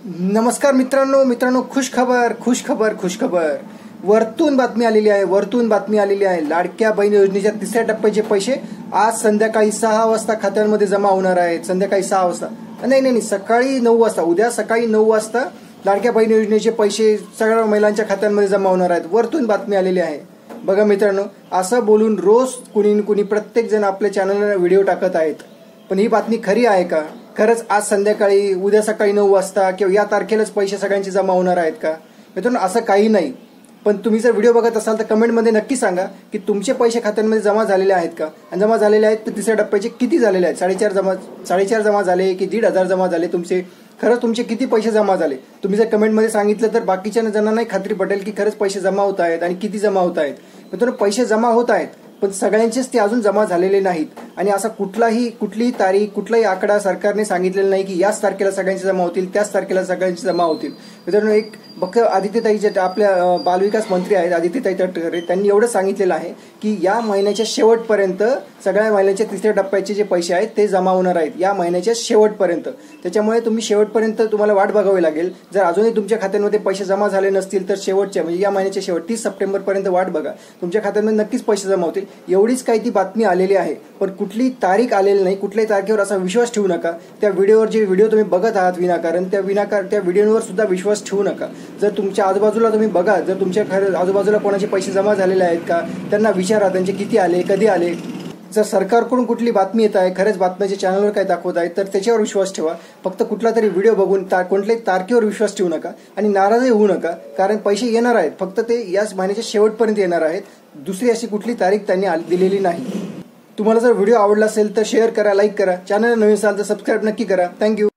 नमस्कार मित्रांनो, खुश खबर वरतून बातमी आलेली आहे। लाडक्या बहीण योजनेच्या तिसऱ्या टप्प्याचे पैसे आज संध्याकाळी 6 वाजता खात्यांमध्ये जमा होणार आहेत। संध्याकाळी 6 वाजता नाही, सकाळी 9 वाजता, उद्या सकाळी 9 वाजता लाडक्या बहीण योजनेचे पैसे सगळ्या महिलांच्या खात्यांमध्ये जमा होणार आहेत। वरतून बातमी आलेली आहे। बघा मित्रांनो, असं बोलून रोज कुणी प्रत्येक जण आपल्या चॅनलवर व्हिडिओ टाकत आहेत, पण ही बातमी खरी आहे का? खरंच आज संध्याकाळी, उद्या सकाळी 9 वाजता किंवा या तारखेलाच पैसे सगळ्यांचे जमा होणार आहेत का? मित्रांनो, असं काही नाही। पण तुम्ही जर व्हिडिओ बघत असाल तर कमेंटमध्ये नक्की सांगा की तुमचे पैसे खात्यांमध्ये जमा झालेले आहेत का, आणि जमा झालेले आहेत तर तिसऱ्या टप्प्याचे किती झालेले आहेत? 4.5 जमा झाले की 1,500 जमा झाले? खरंच तुमचे किती पैसे जमा झाले? तुम्ही जर कमेंटमध्ये सांगितलं तर बाकीच्या जणांनाही खात्री पटेल की खरंच पैसे जमा होत आहेत आणि किती जमा होत आहेत। मित्रांनो, पैसे जमा होत आहेत, पण सगळ्यांचेच ते अजून जमा झालेले नाहीत। आणि असा कुठलीही तारीख, कुठलाही आकडा सरकारने सांगितलेला नाही की याच तारखेला सगळ्यांचे जमा होतील, त्याच तारखेला सगळ्यांचे जमा होतील। मित्रांनो, एक आदित्यताई जे आपल्या बालविकास मंत्री आहेत, आदित्यताई तटकरे, त्यांनी एवढं सांगितलेलं आहे की या महिन्याच्या शेवटपर्यंत सगळ्या महिन्याच्या तिसऱ्या टप्प्याचे जे पैसे आहेत ते जमा होणार आहेत, या महिन्याच्या शेवटपर्यंत। त्याच्यामुळे तुम्ही शेवटपर्यंत तुम्हाला वाट बघावी लागेल। जर अजूनही तुमच्या खात्यांमध्ये पैसे जमा झाले नसतील तर शेवटच्या म्हणजे या महिन्याच्या शेवट 30 सप्टेंबरपर्यंत वाट बघा, तुमच्या खात्यांमध्ये नक्कीच पैसे जमा होतील। एवढीच काही ती बातमी आलेली आहे, पण कुठलीही तारीख आलेली नाही। कुठल्याही तारखेवर असा विश्वास ठेवू नका। त्या व्हिडिओवर जे व्हिडिओ तुम्ही बघत आहात विनाकारण, त्या व्हिडिओवर सुद्धा विश्वास ठेवू नका। जर तुमच्या आजूबाजूला तुम्ही बघा, जर तुमच्या आजूबाजूला कोणाचे पैसे जमा झालेले आहेत का, त्यांना विचारा त्यांचे किती आले, कधी आले। जर सरकारकडून कुठली बातमी येत आहे, खरंच बातम्याच्या चॅनलवर काय दाखवत आहे, तर त्याच्यावर विश्वास ठेवा। फक्त कुठला तरी व्हिडिओ बघून कोणत्याही तारखेवर विश्वास ठेवू नका आणि नाराजही होऊ नका, कारण पैसे येणार आहेत, फक्त ते याच महिन्याच्या शेवटपर्यंत येणार आहेत। दुसरी अशी कुठली तारीख त्यांनी दिलेली नाही। तुम्हाला जर व्हिडिओ आवडला असेल तर शेअर करा, लाईक करा, चॅनल नवीन असाल तर सबस्क्राईब नक्की करा। थँक्यू।